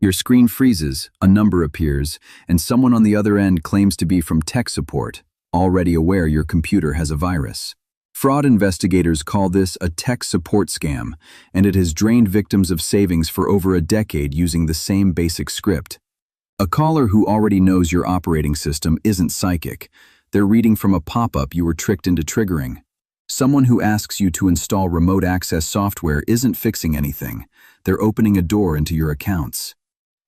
Your screen freezes, a number appears, and someone on the other end claims to be from tech support, already aware your computer has a virus. Fraud investigators call this a tech support scam, and it has drained victims of savings for over a decade using the same basic script. A caller who already knows your operating system isn't psychic. They're reading from a pop-up you were tricked into triggering. Someone who asks you to install remote access software isn't fixing anything. They're opening a door into your accounts.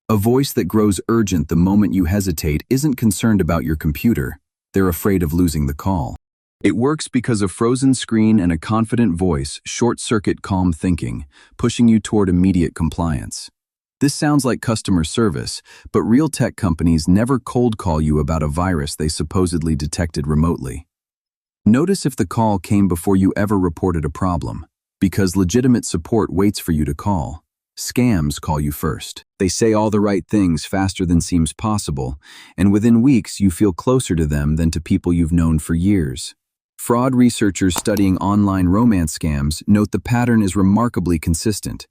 A voice that grows urgent the moment you hesitate isn't concerned about your computer. They're afraid of losing the call. It works because a frozen screen and a confident voice short-circuit calm thinking, pushing you toward immediate compliance. This sounds like customer service, but real tech companies never cold call you about a virus they supposedly detected remotely. Notice if the call came before you ever reported a problem, because legitimate support waits for you to call. Scams call you first. They say all the right things faster than seems possible, and within weeks you feel closer to them than to people you've known for years. Fraud researchers studying online romance scams note the pattern is remarkably consistent.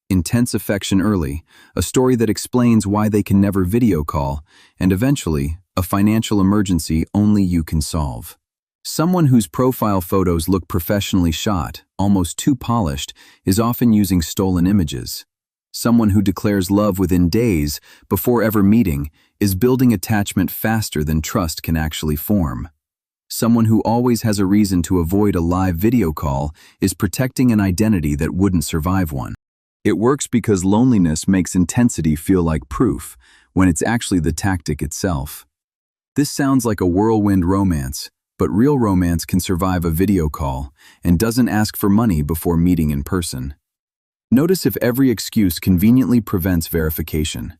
Intense affection early, a story that explains why they can never video call, and eventually, a financial emergency only you can solve. Someone whose profile photos look professionally shot, almost too polished, is often using stolen images. Someone who declares love within days, before ever meeting, is building attachment faster than trust can actually form. Someone who always has a reason to avoid a live video call is protecting an identity that wouldn't survive one. It works because loneliness makes intensity feel like proof, when it's actually the tactic itself. This sounds like a whirlwind romance, but real romance can survive a video call and doesn't ask for money before meeting in person. Notice if every excuse conveniently prevents verification.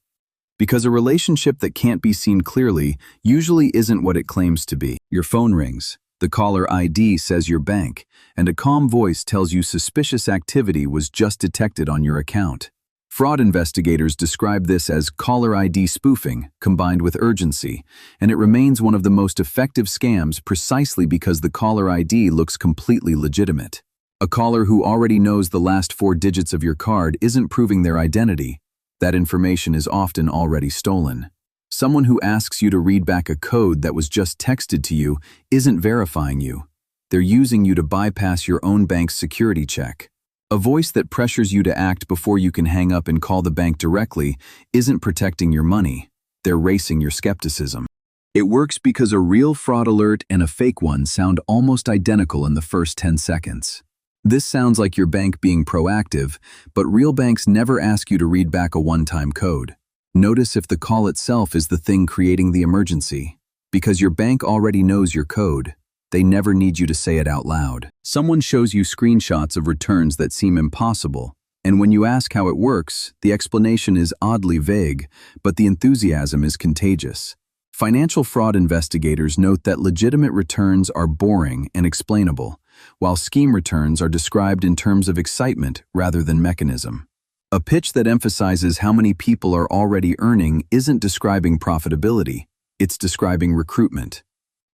Because a relationship that can't be seen clearly usually isn't what it claims to be. Your phone rings, the caller ID says your bank, and a calm voice tells you suspicious activity was just detected on your account. Fraud investigators describe this as caller ID spoofing combined with urgency, and it remains one of the most effective scams precisely because the caller ID looks completely legitimate. A caller who already knows the last 4 digits of your card isn't proving their identity. That information is often already stolen. Someone who asks you to read back a code that was just texted to you isn't verifying you. They're using you to bypass your own bank's security check. A voice that pressures you to act before you can hang up and call the bank directly isn't protecting your money. They're racing your skepticism. It works because a real fraud alert and a fake one sound almost identical in the first 10 seconds. This sounds like your bank being proactive, but real banks never ask you to read back a one-time code. Notice if the call itself is the thing creating the emergency. Because your bank already knows your code, they never need you to say it out loud. Someone shows you screenshots of returns that seem impossible, and when you ask how it works, the explanation is oddly vague, but the enthusiasm is contagious. Financial fraud investigators note that legitimate returns are boring and explainable, while scheme returns are described in terms of excitement rather than mechanism. A pitch that emphasizes how many people are already earning isn't describing profitability, it's describing recruitment.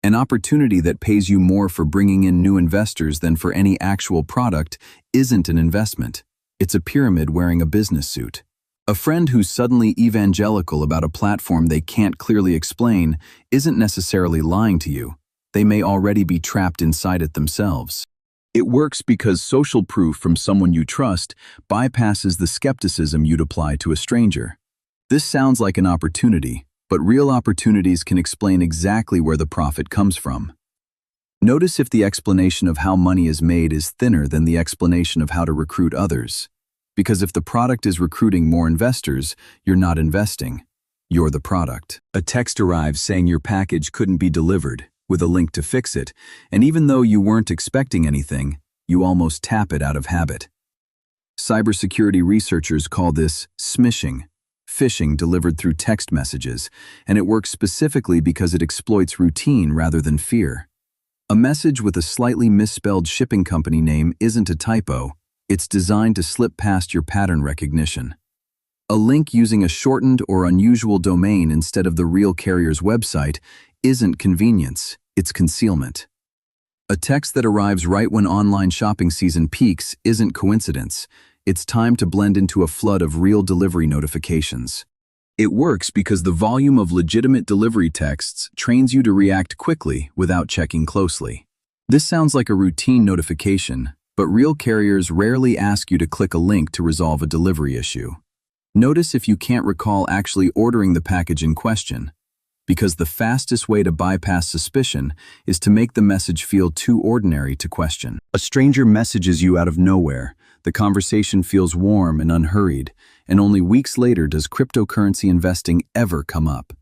An opportunity that pays you more for bringing in new investors than for any actual product isn't an investment. It's a pyramid wearing a business suit. A friend who's suddenly evangelical about a platform they can't clearly explain isn't necessarily lying to you. They may already be trapped inside it themselves. It works because social proof from someone you trust bypasses the skepticism you'd apply to a stranger. This sounds like an opportunity, but real opportunities can explain exactly where the profit comes from. Notice if the explanation of how money is made is thinner than the explanation of how to recruit others. Because if the product is recruiting more investors, you're not investing. You're the product. A text arrives saying your package couldn't be delivered, with a link to fix it, and even though you weren't expecting anything, you almost tap it out of habit. Cybersecurity researchers call this smishing, phishing delivered through text messages, and it works specifically because it exploits routine rather than fear. A message with a slightly misspelled shipping company name isn't a typo, it's designed to slip past your pattern recognition. A link using a shortened or unusual domain instead of the real carrier's website isn't convenience, it's concealment. A text that arrives right when online shopping season peaks isn't coincidence, it's time to blend into a flood of real delivery notifications. It works because the volume of legitimate delivery texts trains you to react quickly without checking closely. This sounds like a routine notification, but real carriers rarely ask you to click a link to resolve a delivery issue. Notice if you can't recall actually ordering the package in question, because the fastest way to bypass suspicion is to make the message feel too ordinary to question. A stranger messages you out of nowhere. The conversation feels warm and unhurried, and only weeks later does cryptocurrency investing ever come up.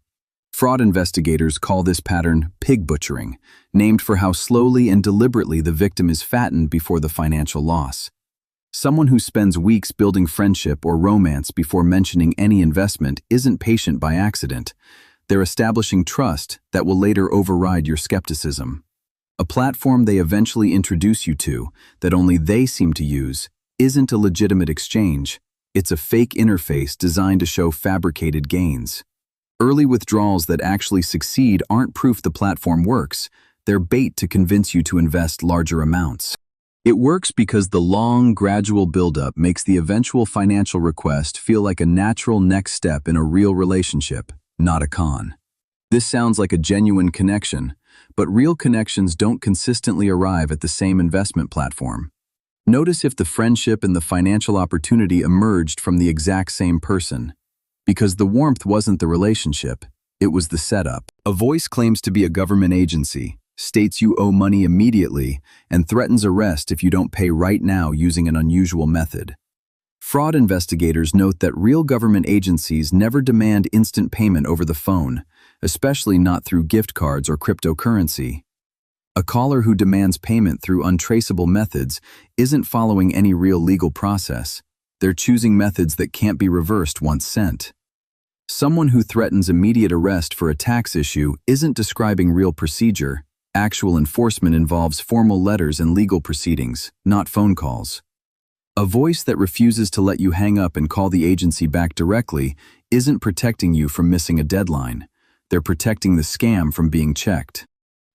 Fraud investigators call this pattern pig butchering, named for how slowly and deliberately the victim is fattened before the financial loss. Someone who spends weeks building friendship or romance before mentioning any investment isn't patient by accident. They're establishing trust that will later override your skepticism. A platform they eventually introduce you to, that only they seem to use, isn't a legitimate exchange. It's a fake interface designed to show fabricated gains. Early withdrawals that actually succeed aren't proof the platform works. They're bait to convince you to invest larger amounts. It works because the long, gradual buildup makes the eventual financial request feel like a natural next step in a real relationship, not a con. This sounds like a genuine connection, but real connections don't consistently arrive at the same investment platform. Notice if the friendship and the financial opportunity emerged from the exact same person. Because the warmth wasn't the relationship, it was the setup. A voice claims to be a government agency, states you owe money immediately, and threatens arrest if you don't pay right now using an unusual method. Fraud investigators note that real government agencies never demand instant payment over the phone, especially not through gift cards or cryptocurrency. A caller who demands payment through untraceable methods isn't following any real legal process. They're choosing methods that can't be reversed once sent. Someone who threatens immediate arrest for a tax issue isn't describing real procedure. Actual enforcement involves formal letters and legal proceedings, not phone calls. A voice that refuses to let you hang up and call the agency back directly isn't protecting you from missing a deadline. They're protecting the scam from being checked.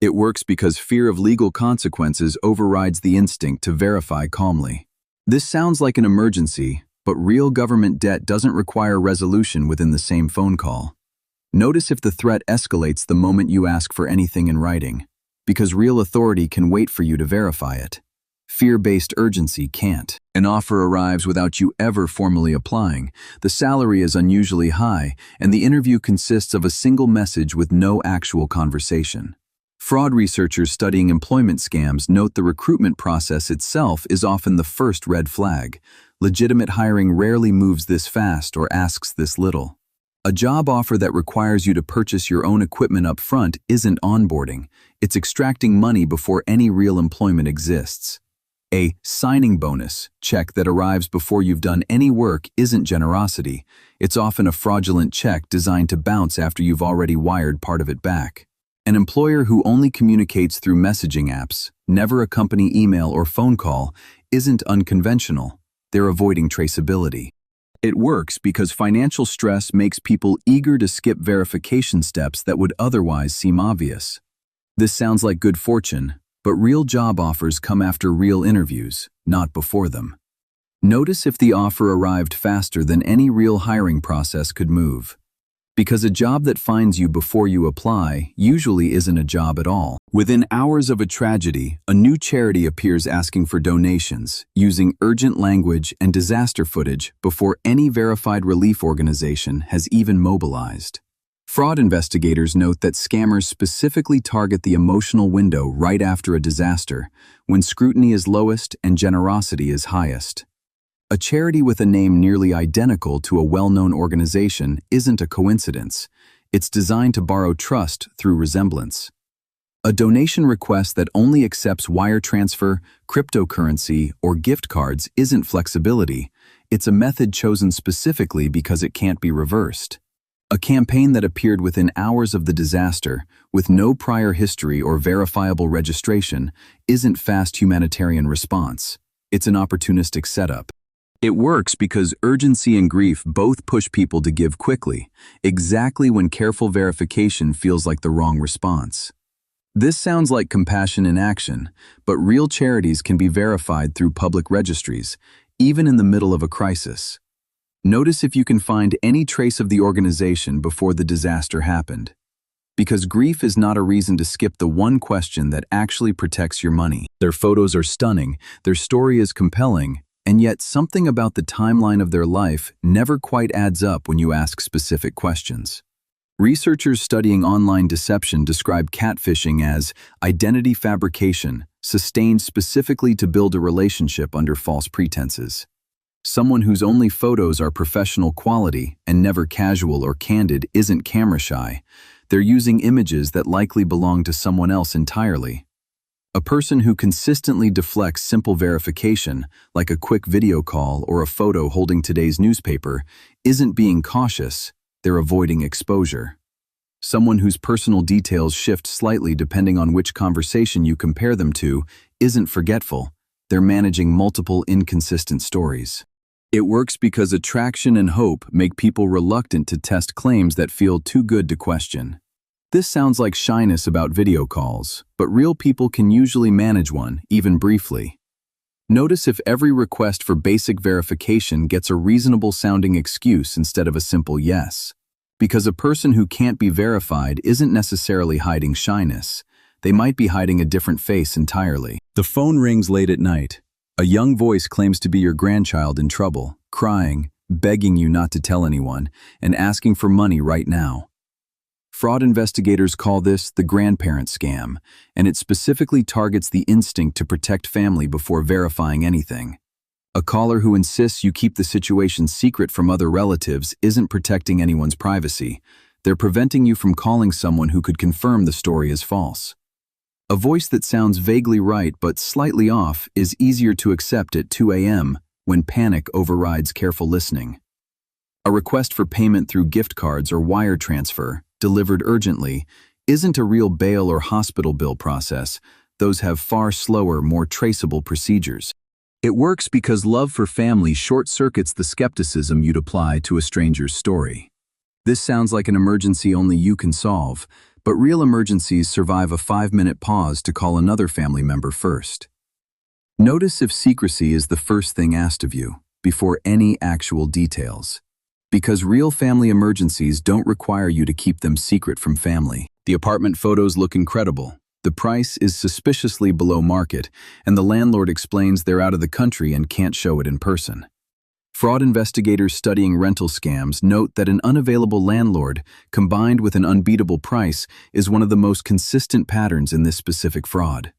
It works because fear of legal consequences overrides the instinct to verify calmly. This sounds like an emergency, but real government debt doesn't require resolution within the same phone call. Notice if the threat escalates the moment you ask for anything in writing, because real authority can wait for you to verify it. Fear-based urgency can't. An offer arrives without you ever formally applying. The salary is unusually high, and the interview consists of a single message with no actual conversation. Fraud researchers studying employment scams note the recruitment process itself is often the first red flag. Legitimate hiring rarely moves this fast or asks this little. A job offer that requires you to purchase your own equipment up front isn't onboarding. It's extracting money before any real employment exists. A signing bonus check that arrives before you've done any work isn't generosity. It's often a fraudulent check designed to bounce after you've already wired part of it back. An employer who only communicates through messaging apps, never accompany email or phone call, isn't unconventional. They're avoiding traceability. It works because financial stress makes people eager to skip verification steps that would otherwise seem obvious. This sounds like good fortune, but real job offers come after real interviews, not before them. Notice if the offer arrived faster than any real hiring process could move. Because a job that finds you before you apply usually isn't a job at all. Within hours of a tragedy, a new charity appears asking for donations, using urgent language and disaster footage before any verified relief organization has even mobilized. Fraud investigators note that scammers specifically target the emotional window right after a disaster, when scrutiny is lowest and generosity is highest. A charity with a name nearly identical to a well-known organization isn't a coincidence. It's designed to borrow trust through resemblance. A donation request that only accepts wire transfer, cryptocurrency, or gift cards isn't flexibility. It's a method chosen specifically because it can't be reversed. A campaign that appeared within hours of the disaster, with no prior history or verifiable registration, isn't fast humanitarian response. It's an opportunistic setup. It works because urgency and grief both push people to give quickly, exactly when careful verification feels like the wrong response. This sounds like compassion in action, but real charities can be verified through public registries, even in the middle of a crisis. Notice if you can find any trace of the organization before the disaster happened. Because grief is not a reason to skip the one question that actually protects your money. Their photos are stunning, their story is compelling, and yet something about the timeline of their life never quite adds up when you ask specific questions. Researchers studying online deception describe catfishing as identity fabrication, sustained specifically to build a relationship under false pretenses. Someone whose only photos are professional quality and never casual or candid isn't camera shy. They're using images that likely belong to someone else entirely. A person who consistently deflects simple verification, like a quick video call or a photo holding today's newspaper, isn't being cautious, they're avoiding exposure. Someone whose personal details shift slightly depending on which conversation you compare them to isn't forgetful, they're managing multiple inconsistent stories. It works because attraction and hope make people reluctant to test claims that feel too good to question. This sounds like shyness about video calls, but real people can usually manage one, even briefly. Notice if every request for basic verification gets a reasonable-sounding excuse instead of a simple yes. Because a person who can't be verified isn't necessarily hiding shyness. They might be hiding a different face entirely. The phone rings late at night. A young voice claims to be your grandchild in trouble, crying, begging you not to tell anyone, and asking for money right now. Fraud investigators call this the grandparent scam, and it specifically targets the instinct to protect family before verifying anything. A caller who insists you keep the situation secret from other relatives isn't protecting anyone's privacy. They're preventing you from calling someone who could confirm the story is false. A voice that sounds vaguely right but slightly off is easier to accept at 2 a.m. when panic overrides careful listening. A request for payment through gift cards or wire transfer, delivered urgently, isn't a real bail or hospital bill process. Those have far slower, more traceable procedures. It works because love for family short-circuits the skepticism you'd apply to a stranger's story. This sounds like an emergency only you can solve, but real emergencies survive a 5-minute pause to call another family member first. Notice if secrecy is the first thing asked of you, before any actual details. Because real family emergencies don't require you to keep them secret from family. The apartment photos look incredible. The price is suspiciously below market, and the landlord explains they're out of the country and can't show it in person. Fraud investigators studying rental scams note that an unavailable landlord, combined with an unbeatable price, is one of the most consistent patterns in this specific fraud.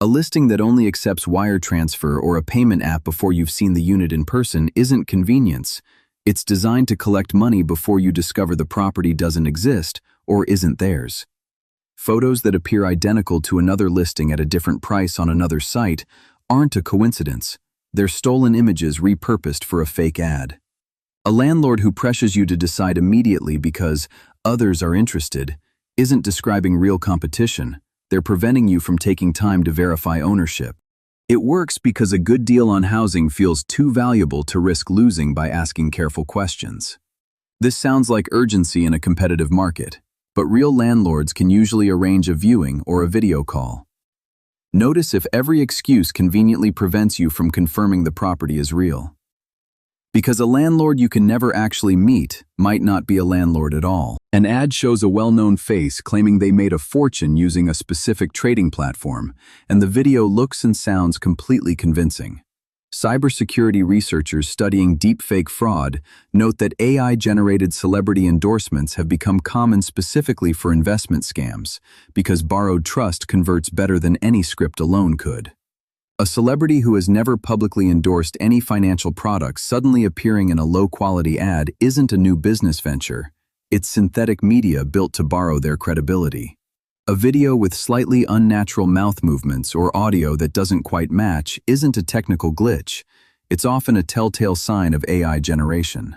A listing that only accepts wire transfer or a payment app before you've seen the unit in person isn't convenience. It's designed to collect money before you discover the property doesn't exist or isn't theirs. Photos that appear identical to another listing at a different price on another site aren't a coincidence. They're stolen images repurposed for a fake ad. A landlord who pressures you to decide immediately because others are interested isn't describing real competition. They're preventing you from taking time to verify ownership. It works because a good deal on housing feels too valuable to risk losing by asking careful questions. This sounds like urgency in a competitive market, but real landlords can usually arrange a viewing or a video call. Notice if every excuse conveniently prevents you from confirming the property is real. Because a landlord you can never actually meet might not be a landlord at all. An ad shows a well-known face claiming they made a fortune using a specific trading platform, and the video looks and sounds completely convincing. Cybersecurity researchers studying deepfake fraud note that AI-generated celebrity endorsements have become common specifically for investment scams, because borrowed trust converts better than any script alone could. A celebrity who has never publicly endorsed any financial products suddenly appearing in a low-quality ad isn't a new business venture. It's synthetic media built to borrow their credibility. A video with slightly unnatural mouth movements or audio that doesn't quite match isn't a technical glitch. It's often a telltale sign of AI generation.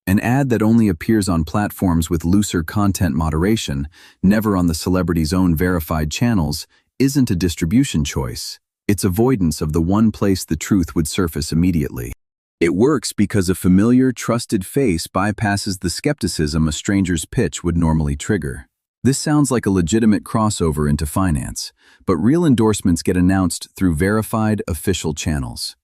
An ad that only appears on platforms with looser content moderation, never on the celebrity's own verified channels, isn't a distribution choice. It's avoidance of the one place the truth would surface immediately. It works because a familiar, trusted face bypasses the skepticism a stranger's pitch would normally trigger. This sounds like a legitimate crossover into finance, but real endorsements get announced through verified, official channels.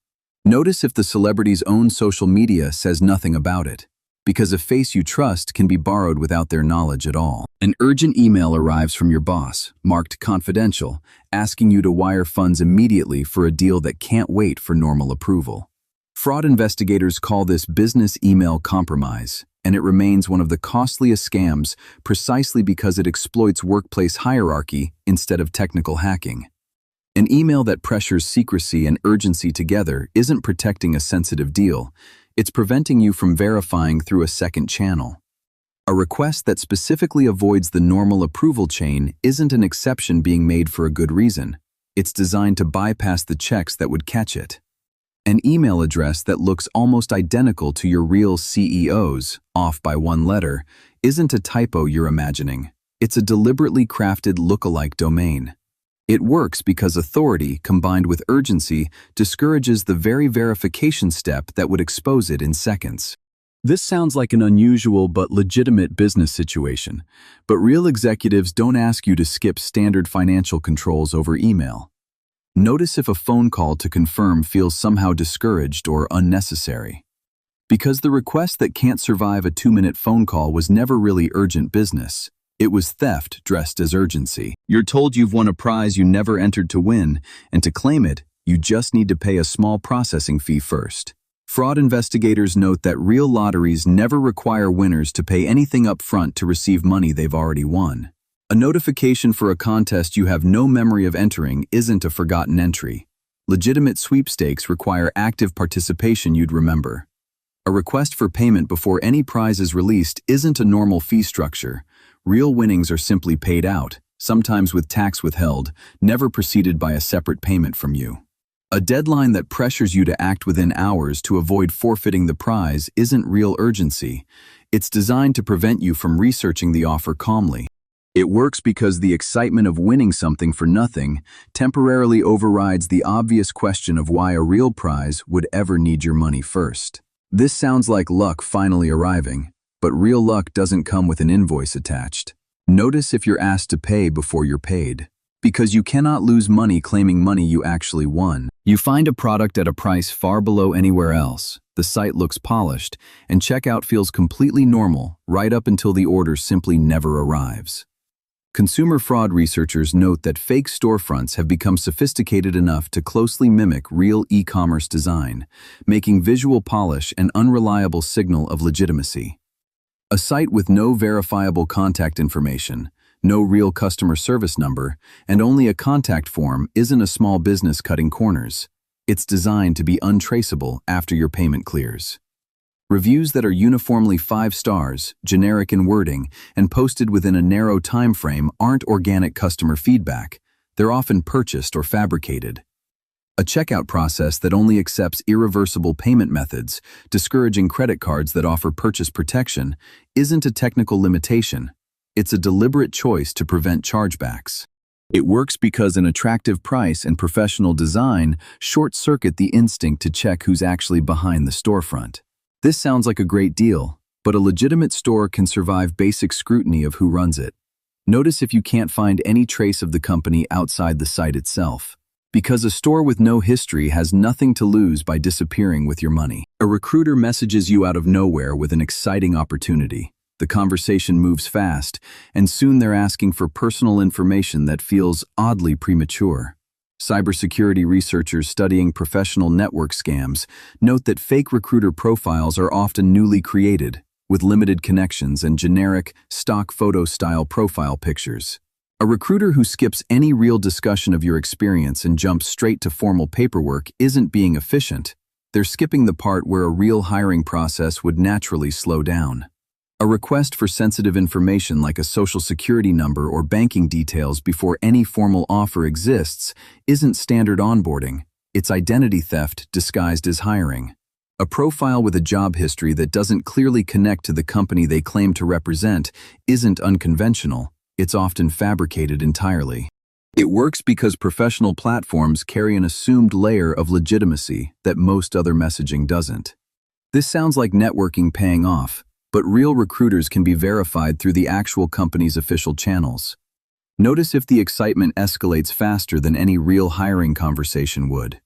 Notice if the celebrity's own social media says nothing about it, because a face you trust can be borrowed without their knowledge at all. An urgent email arrives from your boss, marked confidential, asking you to wire funds immediately for a deal that can't wait for normal approval. Fraud investigators call this business email compromise, and it remains one of the costliest scams precisely because it exploits workplace hierarchy instead of technical hacking. An email that pressures secrecy and urgency together isn't protecting a sensitive deal, it's preventing you from verifying through a second channel. A request that specifically avoids the normal approval chain isn't an exception being made for a good reason. It's designed to bypass the checks that would catch it. An email address that looks almost identical to your real CEO's, off by one letter, isn't a typo you're imagining. It's a deliberately crafted lookalike domain. It works because authority, combined with urgency, discourages the very verification step that would expose it in seconds. This sounds like an unusual but legitimate business situation, but real executives don't ask you to skip standard financial controls over email. Notice if a phone call to confirm feels somehow discouraged or unnecessary. Because the request that can't survive a 2-minute phone call was never really urgent business. It was theft dressed as urgency. You're told you've won a prize you never entered to win, and to claim it, you just need to pay a small processing fee first. Fraud investigators note that real lotteries never require winners to pay anything up front to receive money they've already won. A notification for a contest you have no memory of entering isn't a forgotten entry. Legitimate sweepstakes require active participation you'd remember. A request for payment before any prize is released isn't a normal fee structure. Real winnings are simply paid out, sometimes with tax withheld, never preceded by a separate payment from you. A deadline that pressures you to act within hours to avoid forfeiting the prize isn't real urgency. It's designed to prevent you from researching the offer calmly. It works because the excitement of winning something for nothing temporarily overrides the obvious question of why a real prize would ever need your money first. This sounds like luck finally arriving, but real luck doesn't come with an invoice attached. Notice if you're asked to pay before you're paid. Because you cannot lose money claiming money you actually won. You find a product at a price far below anywhere else, the site looks polished, and checkout feels completely normal right up until the order simply never arrives. Consumer fraud researchers note that fake storefronts have become sophisticated enough to closely mimic real e-commerce design, making visual polish an unreliable signal of legitimacy. A site with no verifiable contact information, no real customer service number, and only a contact form isn't a small business cutting corners. It's designed to be untraceable after your payment clears. Reviews that are uniformly 5 stars, generic in wording, and posted within a narrow time frame aren't organic customer feedback. They're often purchased or fabricated. A checkout process that only accepts irreversible payment methods, discouraging credit cards that offer purchase protection, isn't a technical limitation. It's a deliberate choice to prevent chargebacks. It works because an attractive price and professional design short-circuit the instinct to check who's actually behind the storefront. This sounds like a great deal, but a legitimate store can survive basic scrutiny of who runs it. Notice if you can't find any trace of the company outside the site itself. Because a store with no history has nothing to lose by disappearing with your money. A recruiter messages you out of nowhere with an exciting opportunity. The conversation moves fast, and soon they're asking for personal information that feels oddly premature. Cybersecurity researchers studying professional network scams note that fake recruiter profiles are often newly created, with limited connections and generic, stock photo-style profile pictures. A recruiter who skips any real discussion of your experience and jumps straight to formal paperwork isn't being efficient. They're skipping the part where a real hiring process would naturally slow down. A request for sensitive information like a social security number or banking details before any formal offer exists isn't standard onboarding. It's identity theft disguised as hiring. A profile with a job history that doesn't clearly connect to the company they claim to represent isn't unconventional. It's often fabricated entirely. It works because professional platforms carry an assumed layer of legitimacy that most other messaging doesn't. This sounds like networking paying off, but real recruiters can be verified through the actual company's official channels. Notice if the excitement escalates faster than any real hiring conversation would.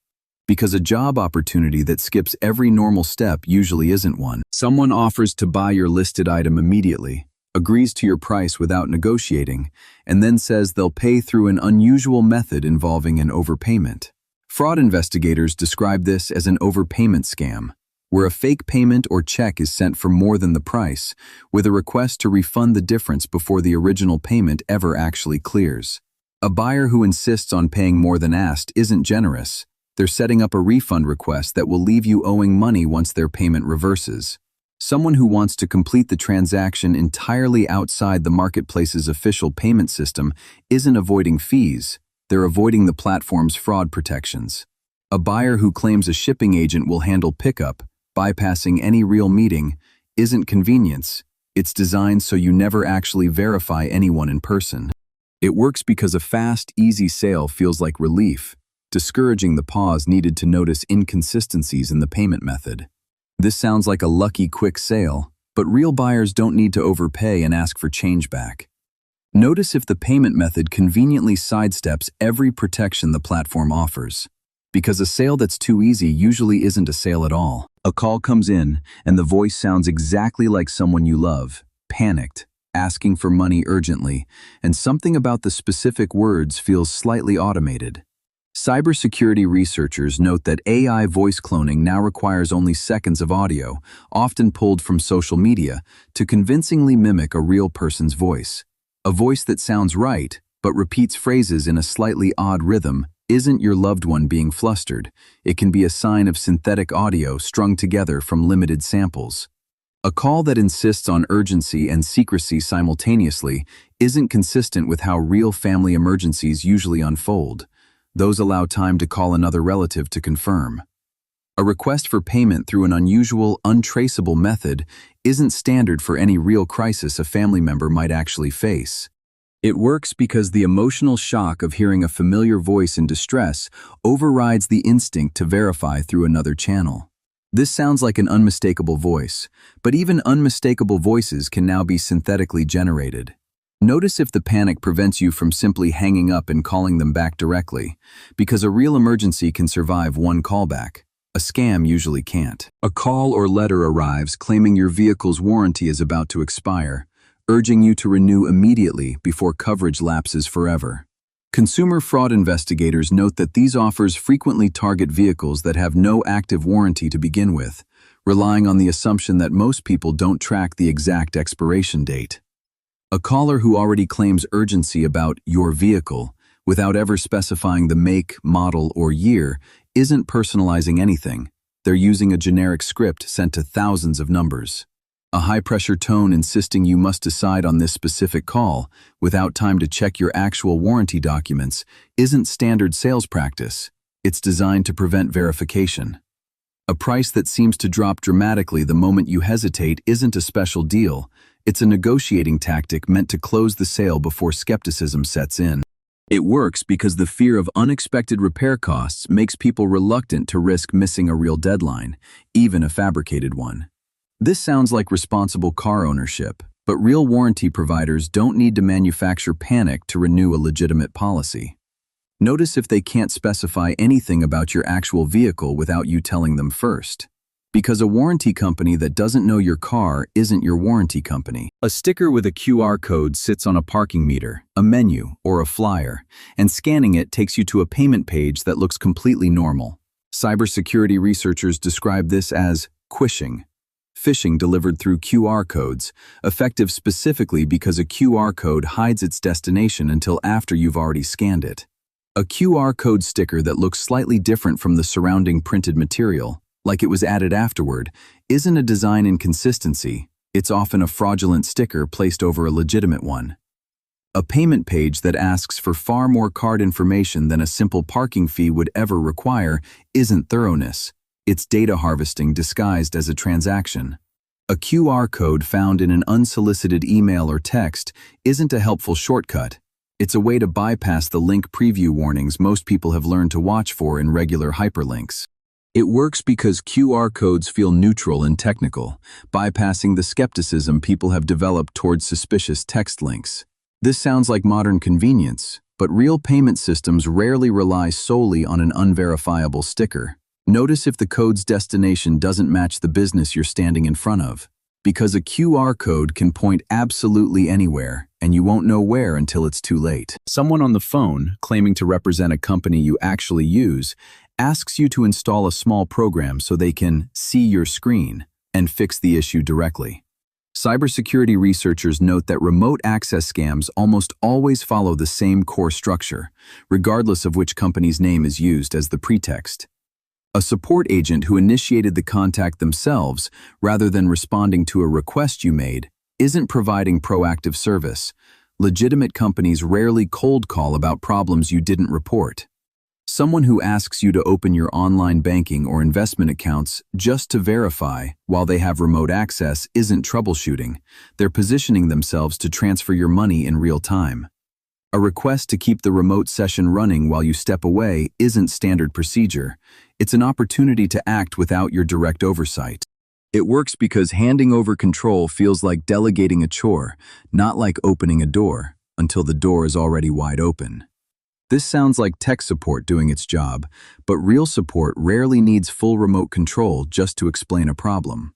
Because a job opportunity that skips every normal step usually isn't one. Someone offers to buy your listed item immediately, agrees to your price without negotiating, and then says they'll pay through an unusual method involving an overpayment. Fraud investigators describe this as an overpayment scam, where a fake payment or check is sent for more than the price, with a request to refund the difference before the original payment ever actually clears. A buyer who insists on paying more than asked isn't generous. They're setting up a refund request that will leave you owing money once their payment reverses. Someone who wants to complete the transaction entirely outside the marketplace's official payment system isn't avoiding fees, they're avoiding the platform's fraud protections. A buyer who claims a shipping agent will handle pickup, bypassing any real meeting, isn't convenience. It's designed so you never actually verify anyone in person. It works because a fast, easy sale feels like relief, discouraging the pause needed to notice inconsistencies in the payment method. This sounds like a lucky quick sale, but real buyers don't need to overpay and ask for change back. Notice if the payment method conveniently sidesteps every protection the platform offers. Because a sale that's too easy usually isn't a sale at all. A call comes in, and the voice sounds exactly like someone you love, panicked, asking for money urgently, and something about the specific words feels slightly automated. Cybersecurity researchers note that AI voice cloning now requires only seconds of audio, often pulled from social media, to convincingly mimic a real person's voice. A voice that sounds right, but repeats phrases in a slightly odd rhythm, isn't your loved one being flustered. It can be a sign of synthetic audio strung together from limited samples. A call that insists on urgency and secrecy simultaneously isn't consistent with how real family emergencies usually unfold. Those allow time to call another relative to confirm. A request for payment through an unusual, untraceable method isn't standard for any real crisis a family member might actually face. It works because the emotional shock of hearing a familiar voice in distress overrides the instinct to verify through another channel. This sounds like an unmistakable voice, but even unmistakable voices can now be synthetically generated. Notice if the panic prevents you from simply hanging up and calling them back directly, because a real emergency can survive one callback. A scam usually can't. A call or letter arrives claiming your vehicle's warranty is about to expire, urging you to renew immediately before coverage lapses forever. Consumer fraud investigators note that these offers frequently target vehicles that have no active warranty to begin with, relying on the assumption that most people don't track the exact expiration date. A caller who already claims urgency about your vehicle, without ever specifying the make, model, or year, isn't personalizing anything. They're using a generic script sent to thousands of numbers. A high-pressure tone insisting you must decide on this specific call, without time to check your actual warranty documents, isn't standard sales practice. It's designed to prevent verification. A price that seems to drop dramatically the moment you hesitate isn't a special deal. It's a negotiating tactic meant to close the sale before skepticism sets in. It works because the fear of unexpected repair costs makes people reluctant to risk missing a real deadline, even a fabricated one. This sounds like responsible car ownership, but real warranty providers don't need to manufacture panic to renew a legitimate policy. Notice if they can't specify anything about your actual vehicle without you telling them first. Because a warranty company that doesn't know your car isn't your warranty company. A sticker with a QR code sits on a parking meter, a menu, or a flyer, and scanning it takes you to a payment page that looks completely normal. Cybersecurity researchers describe this as quishing. Phishing delivered through QR codes, effective specifically because a QR code hides its destination until after you've already scanned it. A QR code sticker that looks slightly different from the surrounding printed material, like it was added afterward, isn't a design inconsistency. It's often a fraudulent sticker placed over a legitimate one. A payment page that asks for far more card information than a simple parking fee would ever require isn't thoroughness. It's data harvesting disguised as a transaction. A QR code found in an unsolicited email or text isn't a helpful shortcut. It's a way to bypass the link preview warnings most people have learned to watch for in regular hyperlinks. It works because QR codes feel neutral and technical, bypassing the skepticism people have developed towards suspicious text links. This sounds like modern convenience, But real payment systems rarely rely solely on an unverifiable sticker. Notice if the code's destination doesn't match the business you're standing in front of, because a QR code can point absolutely anywhere, and you won't know where until it's too late. Someone on the phone, claiming to represent a company you actually use, asks you to install a small program so they can see your screen and fix the issue directly. Cybersecurity researchers note that remote access scams almost always follow the same core structure, regardless of which company's name is used as the pretext. A support agent who initiated the contact themselves, rather than responding to a request you made, isn't providing proactive service. Legitimate companies rarely cold call about problems you didn't report. Someone who asks you to open your online banking or investment accounts just to verify while they have remote access isn't troubleshooting. They're positioning themselves to transfer your money in real time. A request to keep the remote session running while you step away isn't standard procedure. It's an opportunity to act without your direct oversight. It works because handing over control feels like delegating a chore, not like opening a door, until the door is already wide open. This sounds like tech support doing its job, but real support rarely needs full remote control just to explain a problem.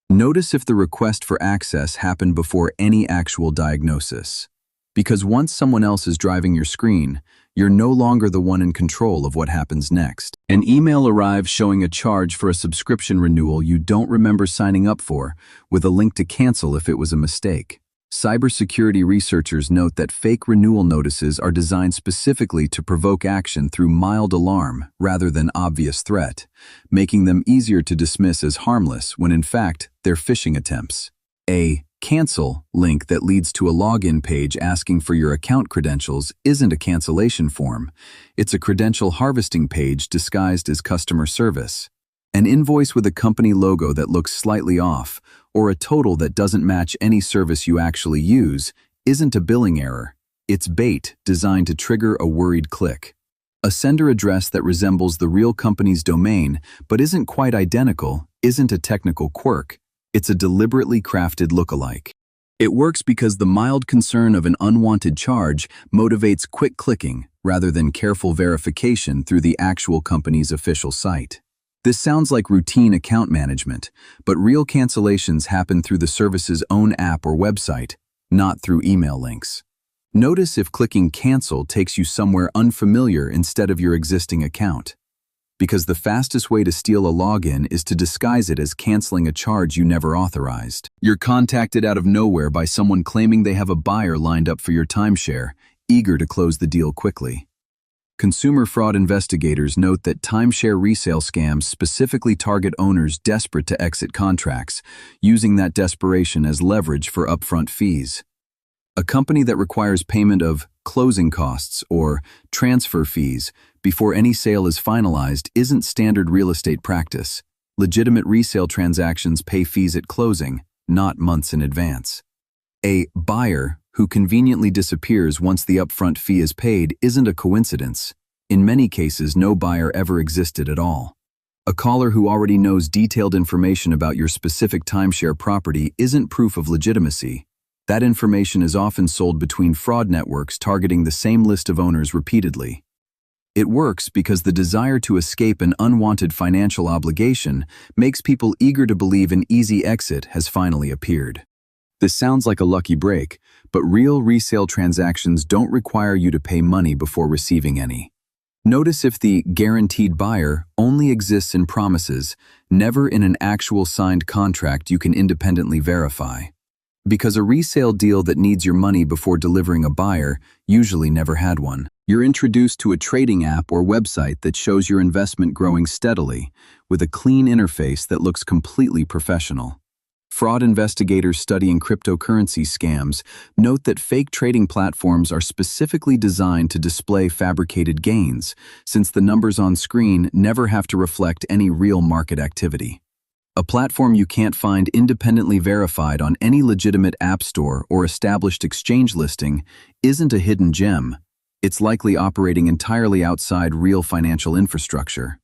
Notice if the request for access happened before any actual diagnosis. Because once someone else is driving your screen, you're no longer the one in control of what happens next. An email arrives showing a charge for a subscription renewal you don't remember signing up for, with a link to cancel if it was a mistake. Cybersecurity researchers note that fake renewal notices are designed specifically to provoke action through mild alarm rather than obvious threat, making them easier to dismiss as harmless when in fact they're phishing attempts. A cancel link that leads to a login page asking for your account credentials isn't a cancellation form. It's a credential harvesting page disguised as customer service. An invoice with a company logo that looks slightly off, or a total that doesn't match any service you actually use, isn't a billing error. It's bait designed to trigger a worried click. A sender address that resembles the real company's domain but isn't quite identical isn't a technical quirk. It's a deliberately crafted lookalike. It works because the mild concern of an unwanted charge motivates quick clicking rather than careful verification through the actual company's official site. This sounds like routine account management, but real cancellations happen through the service's own app or website, not through email links. Notice if clicking cancel takes you somewhere unfamiliar instead of your existing account. Because the fastest way to steal a login is to disguise it as canceling a charge you never authorized. You're contacted out of nowhere by someone claiming they have a buyer lined up for your timeshare, eager to close the deal quickly. Consumer fraud investigators note that timeshare resale scams specifically target owners desperate to exit contracts, using that desperation as leverage for upfront fees. A company that requires payment of closing costs or transfer fees before any sale is finalized isn't standard real estate practice. Legitimate resale transactions pay fees at closing, not months in advance. A buyer who conveniently disappears once the upfront fee is paid isn't a coincidence. In many cases, no buyer ever existed at all. A caller who already knows detailed information about your specific timeshare property isn't proof of legitimacy. That information is often sold between fraud networks targeting the same list of owners repeatedly. It works because the desire to escape an unwanted financial obligation makes people eager to believe an easy exit has finally appeared. This sounds like a lucky break, but real resale transactions don't require you to pay money before receiving any. Notice if the guaranteed buyer only exists in promises, never in an actual signed contract you can independently verify. Because a resale deal that needs your money before delivering a buyer usually never had one. You're introduced to a trading app or website that shows your investment growing steadily, with a clean interface that looks completely professional. Fraud investigators studying cryptocurrency scams note that fake trading platforms are specifically designed to display fabricated gains, since the numbers on screen never have to reflect any real market activity. A platform you can't find independently verified on any legitimate app store or established exchange listing isn't a hidden gem. It's likely operating entirely outside real financial infrastructure.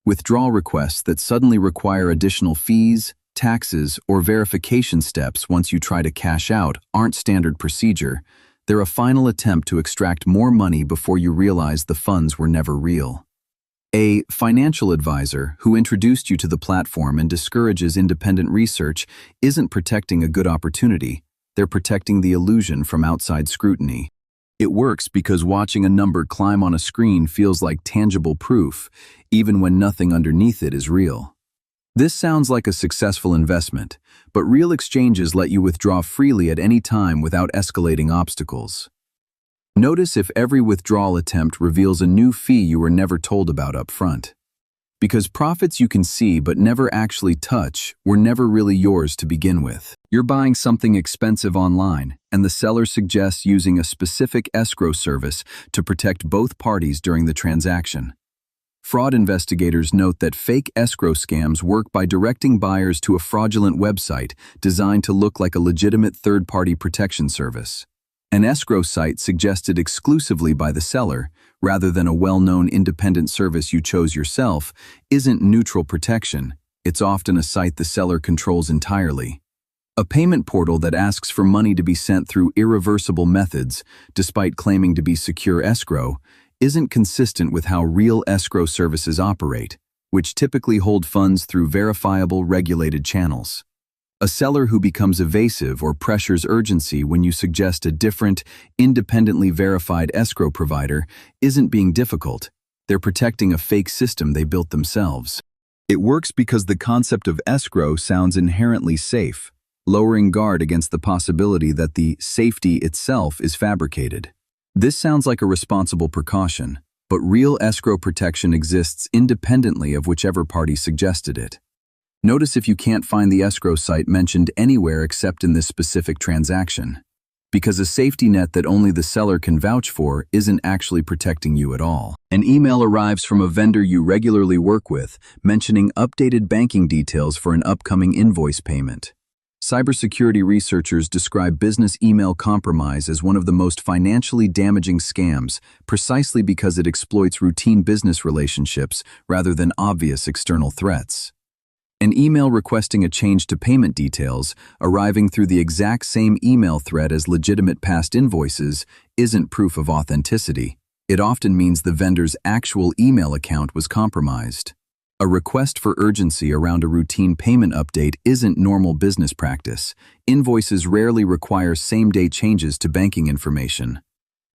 Withdrawal requests that suddenly require additional fees, taxes, or verification steps once you try to cash out aren't standard procedure. They're a final attempt to extract more money before you realize the funds were never real. A financial advisor who introduced you to the platform and discourages independent research isn't protecting a good opportunity, they're protecting the illusion from outside scrutiny. It works because watching a number climb on a screen feels like tangible proof, even when nothing underneath it is real. This sounds like a successful investment, but real exchanges let you withdraw freely at any time without escalating obstacles. Notice if every withdrawal attempt reveals a new fee you were never told about up front. Because profits you can see but never actually touch were never really yours to begin with. You're buying something expensive online, and the seller suggests using a specific escrow service to protect both parties during the transaction. Fraud investigators note that fake escrow scams work by directing buyers to a fraudulent website designed to look like a legitimate third-party protection service. An escrow site suggested exclusively by the seller, rather than a well-known independent service you chose yourself, isn't neutral protection. It's often a site the seller controls entirely. A payment portal that asks for money to be sent through irreversible methods, despite claiming to be secure escrow, isn't consistent with how real escrow services operate, which typically hold funds through verifiable, regulated channels. A seller who becomes evasive or pressures urgency when you suggest a different, independently verified escrow provider isn't being difficult. They're protecting a fake system they built themselves. It works because the concept of escrow sounds inherently safe, lowering guard against the possibility that the safety itself is fabricated. This sounds like a responsible precaution, but real escrow protection exists independently of whichever party suggested it. Notice if you can't find the escrow site mentioned anywhere except in this specific transaction, because a safety net that only the seller can vouch for isn't actually protecting you at all. An email arrives from a vendor you regularly work with, mentioning updated banking details for an upcoming invoice payment. Cybersecurity researchers describe business email compromise as one of the most financially damaging scams, precisely because it exploits routine business relationships rather than obvious external threats. An email requesting a change to payment details, arriving through the exact same email thread as legitimate past invoices, isn't proof of authenticity. It often means the vendor's actual email account was compromised. A request for urgency around a routine payment update isn't normal business practice. Invoices rarely require same-day changes to banking information.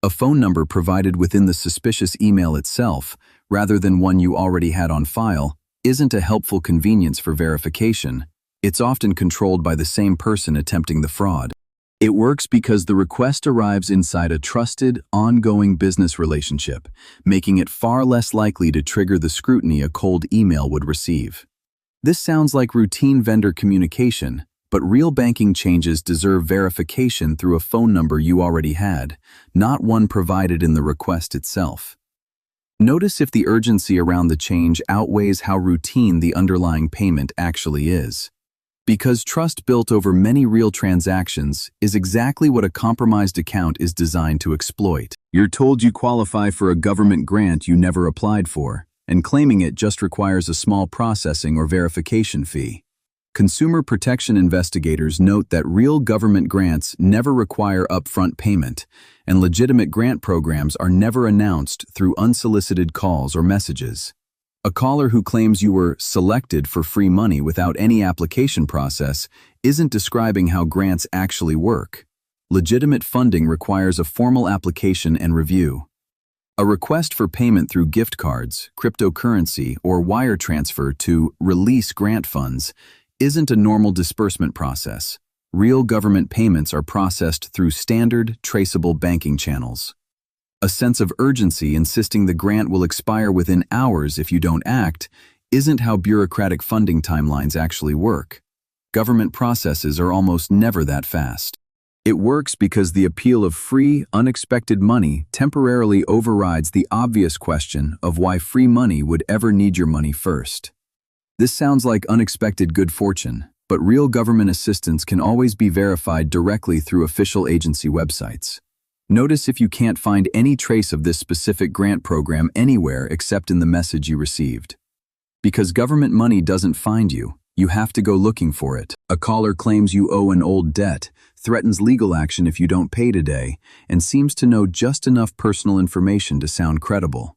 A phone number provided within the suspicious email itself, rather than one you already had on file, isn't a helpful convenience for verification. It's often controlled by the same person attempting the fraud. It works because the request arrives inside a trusted, ongoing business relationship, making it far less likely to trigger the scrutiny a cold email would receive. This sounds like routine vendor communication, but real banking changes deserve verification through a phone number you already had, not one provided in the request itself. Notice if the urgency around the change outweighs how routine the underlying payment actually is. Because trust built over many real transactions is exactly what a compromised account is designed to exploit. You're told you qualify for a government grant you never applied for, and claiming it just requires a small processing or verification fee. Consumer protection investigators note that real government grants never require upfront payment, and legitimate grant programs are never announced through unsolicited calls or messages. A caller who claims you were selected for free money without any application process isn't describing how grants actually work. Legitimate funding requires a formal application and review. A request for payment through gift cards, cryptocurrency, or wire transfer to release grant funds isn't a normal disbursement process. Real government payments are processed through standard, traceable banking channels. A sense of urgency insisting the grant will expire within hours if you don't act isn't how bureaucratic funding timelines actually work. Government processes are almost never that fast. It works because the appeal of free, unexpected money temporarily overrides the obvious question of why free money would ever need your money first. This sounds like unexpected good fortune, but real government assistance can always be verified directly through official agency websites. Notice if you can't find any trace of this specific grant program anywhere except in the message you received. Because government money doesn't find you, you have to go looking for it. A caller claims you owe an old debt, threatens legal action if you don't pay today, and seems to know just enough personal information to sound credible.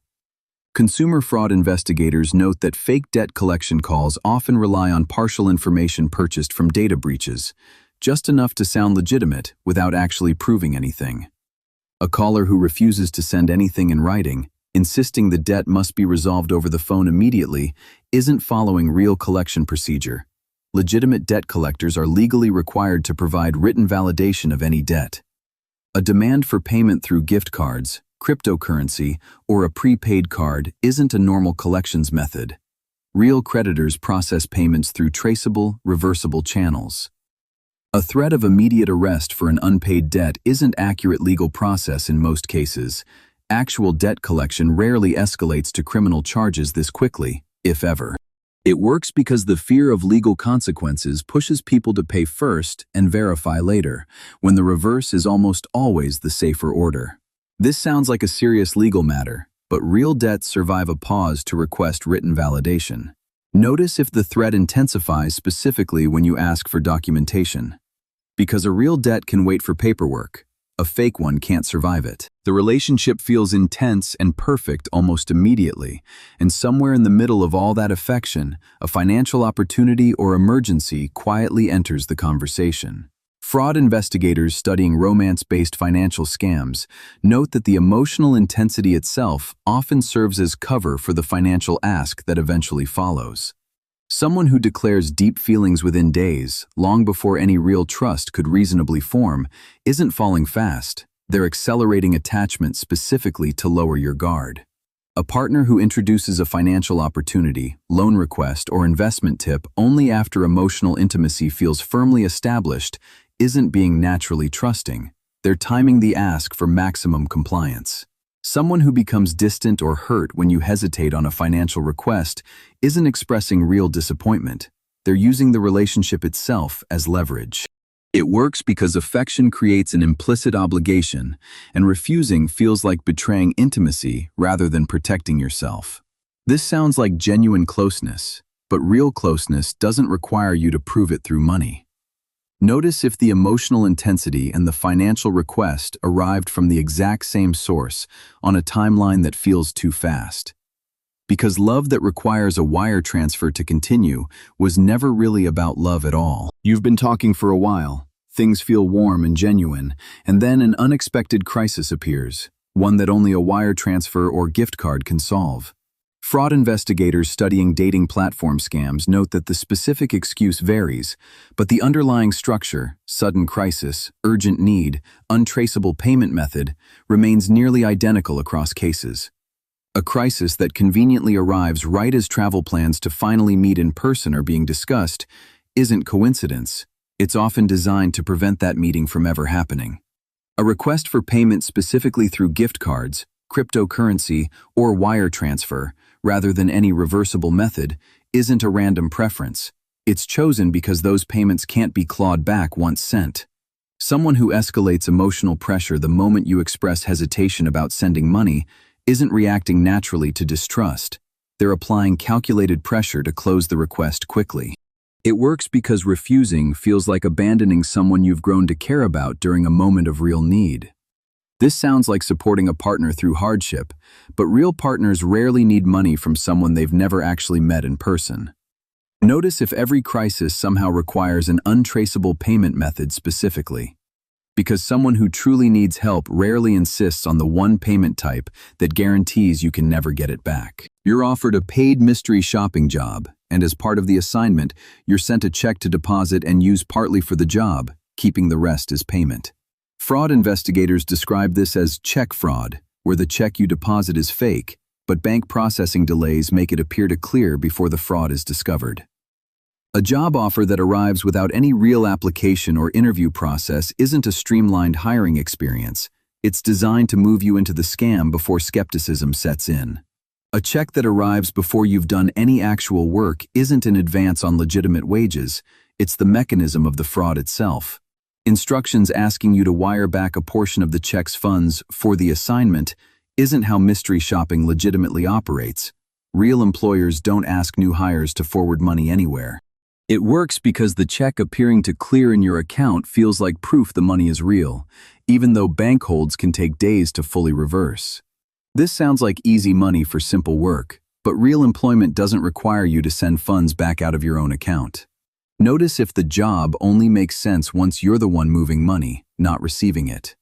Consumer fraud investigators note that fake debt collection calls often rely on partial information purchased from data breaches, just enough to sound legitimate without actually proving anything. A caller who refuses to send anything in writing, insisting the debt must be resolved over the phone immediately, isn't following real collection procedure. Legitimate debt collectors are legally required to provide written validation of any debt. A demand for payment through gift cards, cryptocurrency, or a prepaid card isn't a normal collections method. Real creditors process payments through traceable, reversible channels. A threat of immediate arrest for an unpaid debt isn't accurate legal process in most cases. Actual debt collection rarely escalates to criminal charges this quickly, if ever. It works because the fear of legal consequences pushes people to pay first and verify later, when the reverse is almost always the safer order. This sounds like a serious legal matter, but real debts survive a pause to request written validation. Notice if the threat intensifies specifically when you ask for documentation. Because a real debt can wait for paperwork, a fake one can't survive it. The relationship feels intense and perfect almost immediately, and somewhere in the middle of all that affection, a financial opportunity or emergency quietly enters the conversation. Fraud investigators studying romance-based financial scams note that the emotional intensity itself often serves as cover for the financial ask that eventually follows. Someone who declares deep feelings within days, long before any real trust could reasonably form, isn't falling fast. They're accelerating attachment specifically to lower your guard. A partner who introduces a financial opportunity, loan request, or investment tip only after emotional intimacy feels firmly established isn't being naturally trusting. They're timing the ask for maximum compliance. Someone who becomes distant or hurt when you hesitate on a financial request isn't expressing real disappointment. They're using the relationship itself as leverage. It works because affection creates an implicit obligation, and refusing feels like betraying intimacy rather than protecting yourself. This sounds like genuine closeness, but real closeness doesn't require you to prove it through money. Notice if the emotional intensity and the financial request arrived from the exact same source on a timeline that feels too fast. Because love that requires a wire transfer to continue was never really about love at all. You've been talking for a while, things feel warm and genuine, and then an unexpected crisis appears, one that only a wire transfer or gift card can solve. Fraud investigators studying dating platform scams note that the specific excuse varies, but the underlying structure, sudden crisis, urgent need, untraceable payment method, remains nearly identical across cases. A crisis that conveniently arrives right as travel plans to finally meet in person are being discussed isn't coincidence. It's often designed to prevent that meeting from ever happening. A request for payment specifically through gift cards, cryptocurrency, or wire transfer, rather than any reversible method, isn't a random preference. It's chosen because those payments can't be clawed back once sent. Someone who escalates emotional pressure the moment you express hesitation about sending money isn't reacting naturally to distrust. They're applying calculated pressure to close the request quickly. It works because refusing feels like abandoning someone you've grown to care about during a moment of real need. This sounds like supporting a partner through hardship, but real partners rarely need money from someone they've never actually met in person. Notice if every crisis somehow requires an untraceable payment method specifically. Because someone who truly needs help rarely insists on the one payment type that guarantees you can never get it back. You're offered a paid mystery shopping job, and as part of the assignment, you're sent a check to deposit and use partly for the job, keeping the rest as payment. Fraud investigators describe this as check fraud, where the check you deposit is fake, but bank processing delays make it appear to clear before the fraud is discovered. A job offer that arrives without any real application or interview process isn't a streamlined hiring experience. It's designed to move you into the scam before skepticism sets in. A check that arrives before you've done any actual work isn't an advance on legitimate wages, it's the mechanism of the fraud itself. Instructions asking you to wire back a portion of the check's funds for the assignment isn't how mystery shopping legitimately operates. Real employers don't ask new hires to forward money anywhere. It works because the check appearing to clear in your account feels like proof the money is real, even though bank holds can take days to fully reverse. This sounds like easy money for simple work, but real employment doesn't require you to send funds back out of your own account. Notice if the job only makes sense once you're the one moving money, not receiving it.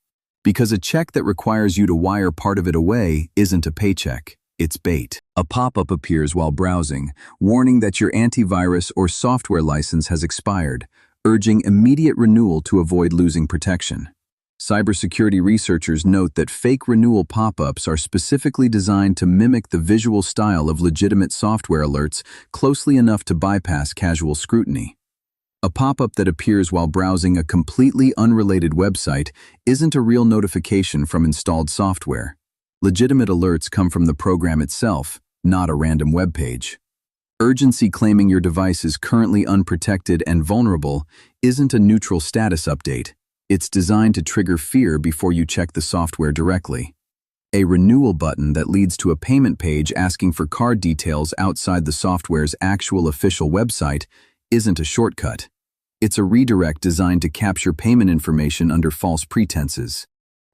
Because a check that requires you to wire part of it away isn't a paycheck, it's bait. A pop-up appears while browsing, warning that your antivirus or software license has expired, urging immediate renewal to avoid losing protection. Cybersecurity researchers note that fake renewal pop-ups are specifically designed to mimic the visual style of legitimate software alerts closely enough to bypass casual scrutiny. A pop-up that appears while browsing a completely unrelated website isn't a real notification from installed software. Legitimate alerts come from the program itself, not a random web page. Urgency claiming your device is currently unprotected and vulnerable isn't a neutral status update. It's designed to trigger fear before you check the software directly. A renewal button that leads to a payment page asking for card details outside the software's actual official website isn't a shortcut. It's a redirect designed to capture payment information under false pretenses.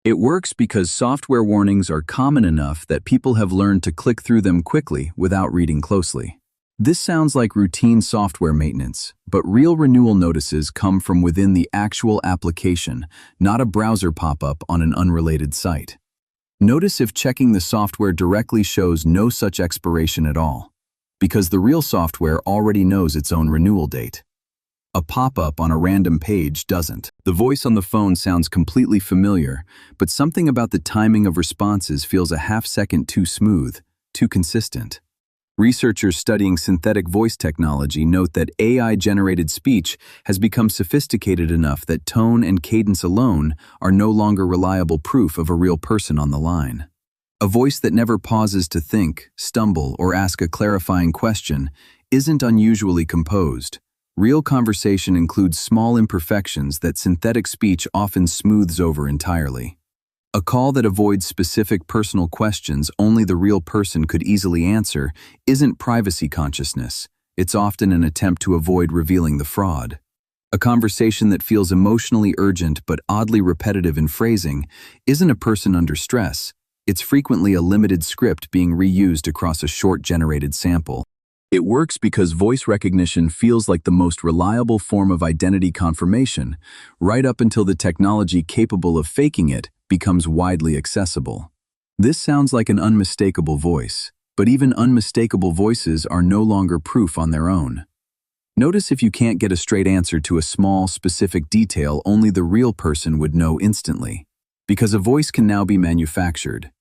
It works because software warnings are common enough that people have learned to click through them quickly without reading closely. This sounds like routine software maintenance, but real renewal notices come from within the actual application, not a browser pop-up on an unrelated site. Notice if checking the software directly shows no such expiration at all, because the real software already knows its own renewal date. A pop-up on a random page doesn't. The voice on the phone sounds completely familiar, but something about the timing of responses feels a half-second too smooth, too consistent. Researchers studying synthetic voice technology note that AI-generated speech has become sophisticated enough that tone and cadence alone are no longer reliable proof of a real person on the line. A voice that never pauses to think, stumble, or ask a clarifying question isn't unusually composed. Real conversation includes small imperfections that synthetic speech often smooths over entirely. A call that avoids specific personal questions only the real person could easily answer isn't privacy consciousness. It's often an attempt to avoid revealing the fraud. A conversation that feels emotionally urgent but oddly repetitive in phrasing isn't a person under stress. It's frequently a limited script being reused across a short-generated sample. It works because voice recognition feels like the most reliable form of identity confirmation, right up until the technology capable of faking it becomes widely accessible. This sounds like an unmistakable voice, but even unmistakable voices are no longer proof on their own. Notice if you can't get a straight answer to a small, specific detail only the real person would know instantly. Because a voice can now be manufactured.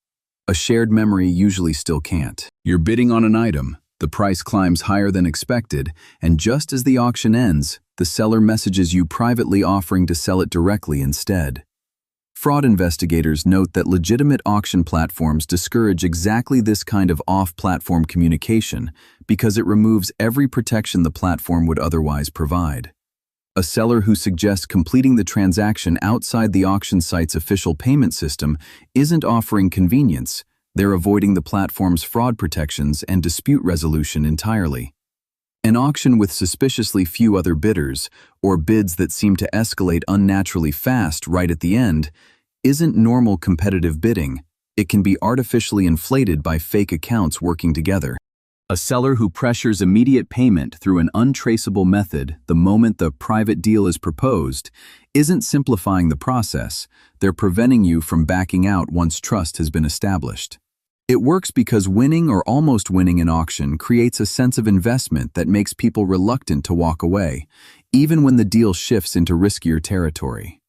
A shared memory usually still can't. You're bidding on an item. The price climbs higher than expected, and just as the auction ends, the seller messages you privately offering to sell it directly instead. Fraud investigators note that legitimate auction platforms discourage exactly this kind of off-platform communication because it removes every protection the platform would otherwise provide. A seller who suggests completing the transaction outside the auction site's official payment system isn't offering convenience. They're avoiding the platform's fraud protections and dispute resolution entirely. An auction with suspiciously few other bidders, or bids that seem to escalate unnaturally fast right at the end, isn't normal competitive bidding. It can be artificially inflated by fake accounts working together. A seller who pressures immediate payment through an untraceable method the moment the private deal is proposed isn't simplifying the process. They're preventing you from backing out once trust has been established. It works because winning or almost winning an auction creates a sense of investment that makes people reluctant to walk away, even when the deal shifts into riskier territory.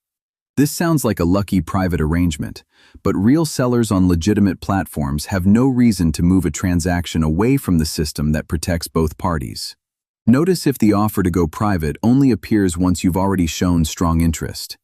This sounds like a lucky private arrangement, but real sellers on legitimate platforms have no reason to move a transaction away from the system that protects both parties. Notice if the offer to go private only appears once you've already shown strong interest.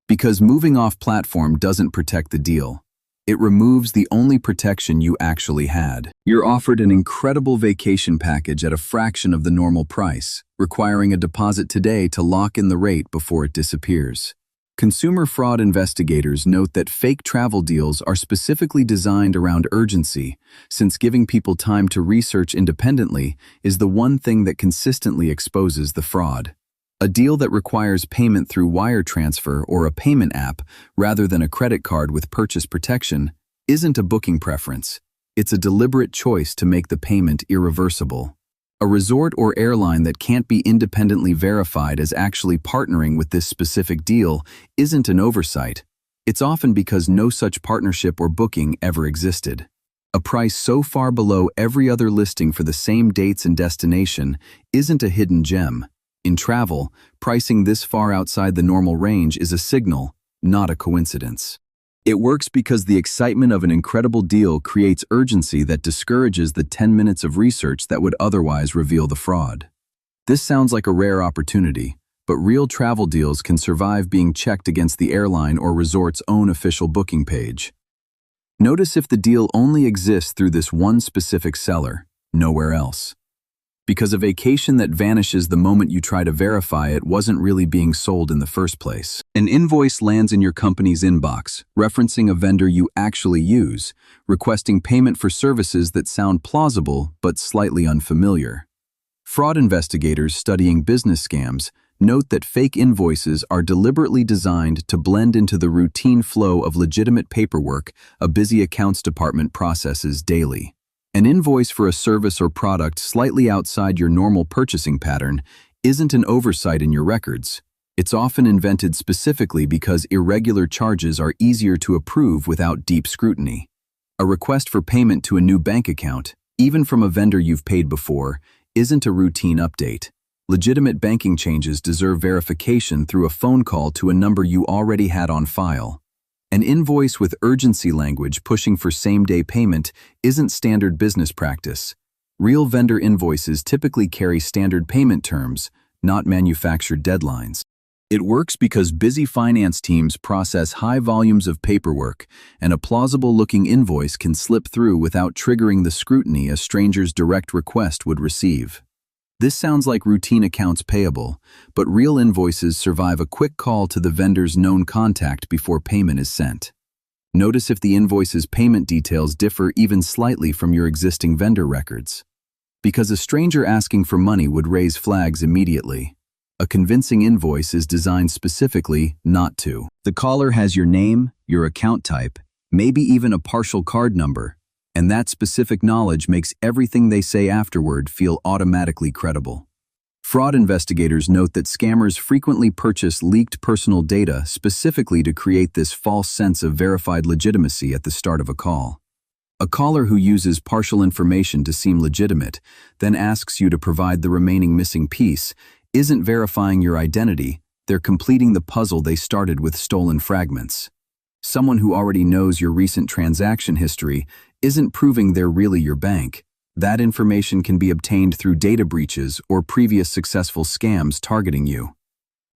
Because moving off platform doesn't protect the deal. It removes the only protection you actually had. You're offered an incredible vacation package at a fraction of the normal price, requiring a deposit today to lock in the rate before it disappears. Consumer fraud investigators note that fake travel deals are specifically designed around urgency, since giving people time to research independently is the one thing that consistently exposes the fraud. A deal that requires payment through wire transfer or a payment app rather than a credit card with purchase protection isn't a booking preference. It's a deliberate choice to make the payment irreversible. A resort or airline that can't be independently verified as actually partnering with this specific deal isn't an oversight. It's often because no such partnership or booking ever existed. A price so far below every other listing for the same dates and destination isn't a hidden gem. In travel, pricing this far outside the normal range is a signal, not a coincidence. It works because the excitement of an incredible deal creates urgency that discourages the 10 minutes of research that would otherwise reveal the fraud. This sounds like a rare opportunity, but real travel deals can survive being checked against the airline or resort's own official booking page. Notice if the deal only exists through this one specific seller, nowhere else. Because a vacation that vanishes the moment you try to verify it wasn't really being sold in the first place. An invoice lands in your company's inbox, referencing a vendor you actually use, requesting payment for services that sound plausible but slightly unfamiliar. Fraud investigators studying business scams note that fake invoices are deliberately designed to blend into the routine flow of legitimate paperwork a busy accounts department processes daily. An invoice for a service or product slightly outside your normal purchasing pattern isn't an oversight in your records. It's often invented specifically because irregular charges are easier to approve without deep scrutiny. A request for payment to a new bank account, even from a vendor you've paid before, isn't a routine update. Legitimate banking changes deserve verification through a phone call to a number you already had on file. An invoice with urgency language pushing for same-day payment isn't standard business practice. Real vendor invoices typically carry standard payment terms, not manufactured deadlines. It works because busy finance teams process high volumes of paperwork, and a plausible-looking invoice can slip through without triggering the scrutiny a stranger's direct request would receive. This sounds like routine accounts payable, but real invoices survive a quick call to the vendor's known contact before payment is sent. Notice if the invoice's payment details differ even slightly from your existing vendor records. Because a stranger asking for money would raise flags immediately. A convincing invoice is designed specifically not to. The caller has your name, your account type, maybe even a partial card number, and that specific knowledge makes everything they say afterward feel automatically credible. Fraud investigators note that scammers frequently purchase leaked personal data specifically to create this false sense of verified legitimacy at the start of a call. A caller who uses partial information to seem legitimate, then asks you to provide the remaining missing piece, isn't verifying your identity, they're completing the puzzle they started with stolen fragments. Someone who already knows your recent transaction history isn't proving they're really your bank. That information can be obtained through data breaches or previous successful scams targeting you.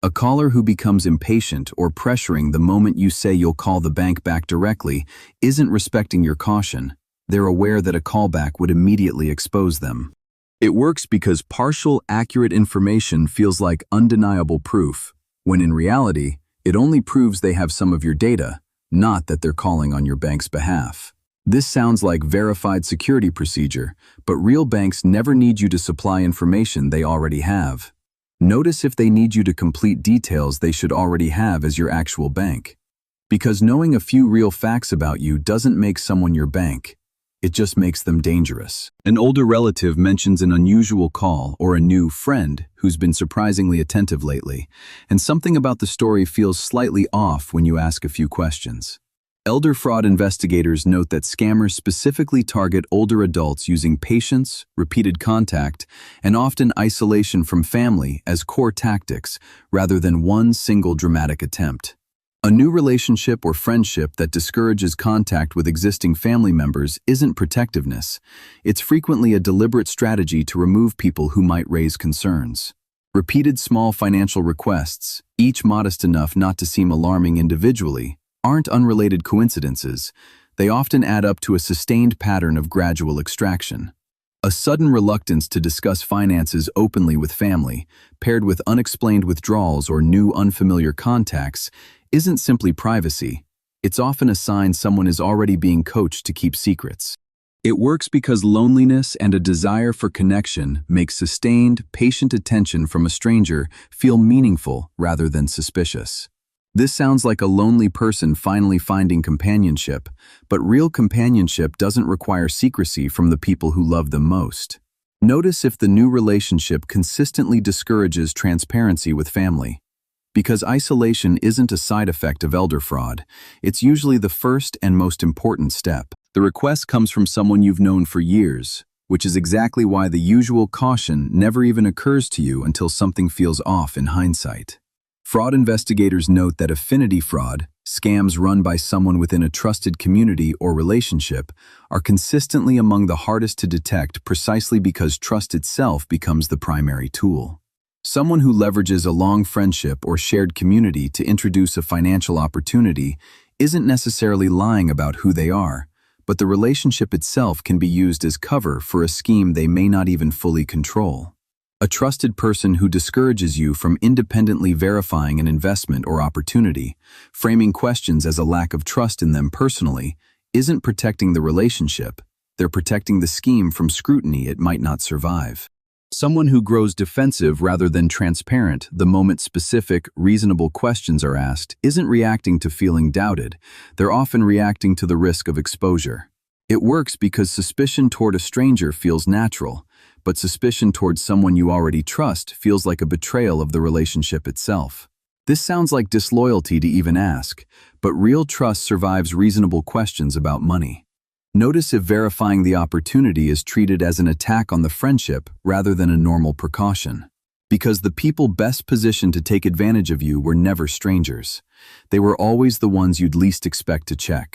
A caller who becomes impatient or pressuring the moment you say you'll call the bank back directly isn't respecting your caution. They're aware that a callback would immediately expose them. It works because partial, accurate information feels like undeniable proof, when in reality, it only proves they have some of your data, not that they're calling on your bank's behalf. This sounds like verified security procedure, but real banks never need you to supply information they already have. Notice if they need you to complete details they should already have as your actual bank. Because knowing a few real facts about you doesn't make someone your bank. It just makes them dangerous. An older relative mentions an unusual call or a new friend who's been surprisingly attentive lately, and something about the story feels slightly off when you ask a few questions. Elder fraud investigators note that scammers specifically target older adults using patience, repeated contact, and often isolation from family as core tactics rather than one single dramatic attempt. A new relationship or friendship that discourages contact with existing family members isn't protectiveness. It's frequently a deliberate strategy to remove people who might raise concerns. Repeated small financial requests, each modest enough not to seem alarming individually, aren't unrelated coincidences. They often add up to a sustained pattern of gradual extraction. A sudden reluctance to discuss finances openly with family, paired with unexplained withdrawals or new unfamiliar contacts, isn't simply privacy. It's often a sign someone is already being coached to keep secrets. It works because loneliness and a desire for connection make sustained, patient attention from a stranger feel meaningful rather than suspicious. This sounds like a lonely person finally finding companionship, but real companionship doesn't require secrecy from the people who love them most. Notice if the new relationship consistently discourages transparency with family. Because isolation isn't a side effect of elder fraud, it's usually the first and most important step. The request comes from someone you've known for years, which is exactly why the usual caution never even occurs to you until something feels off in hindsight. Fraud investigators note that affinity fraud, scams run by someone within a trusted community or relationship, are consistently among the hardest to detect precisely because trust itself becomes the primary tool. Someone who leverages a long friendship or shared community to introduce a financial opportunity isn't necessarily lying about who they are, but the relationship itself can be used as cover for a scheme they may not even fully control. A trusted person who discourages you from independently verifying an investment or opportunity, framing questions as a lack of trust in them personally, isn't protecting the relationship. They're protecting the scheme from scrutiny it might not survive. Someone who grows defensive rather than transparent the moment specific, reasonable questions are asked isn't reacting to feeling doubted. They're often reacting to the risk of exposure. It works because suspicion toward a stranger feels natural, but suspicion towards someone you already trust feels like a betrayal of the relationship itself. This sounds like disloyalty to even ask, but real trust survives reasonable questions about money. Notice if verifying the opportunity is treated as an attack on the friendship rather than a normal precaution. Because the people best positioned to take advantage of you were never strangers. They were always the ones you'd least expect to check.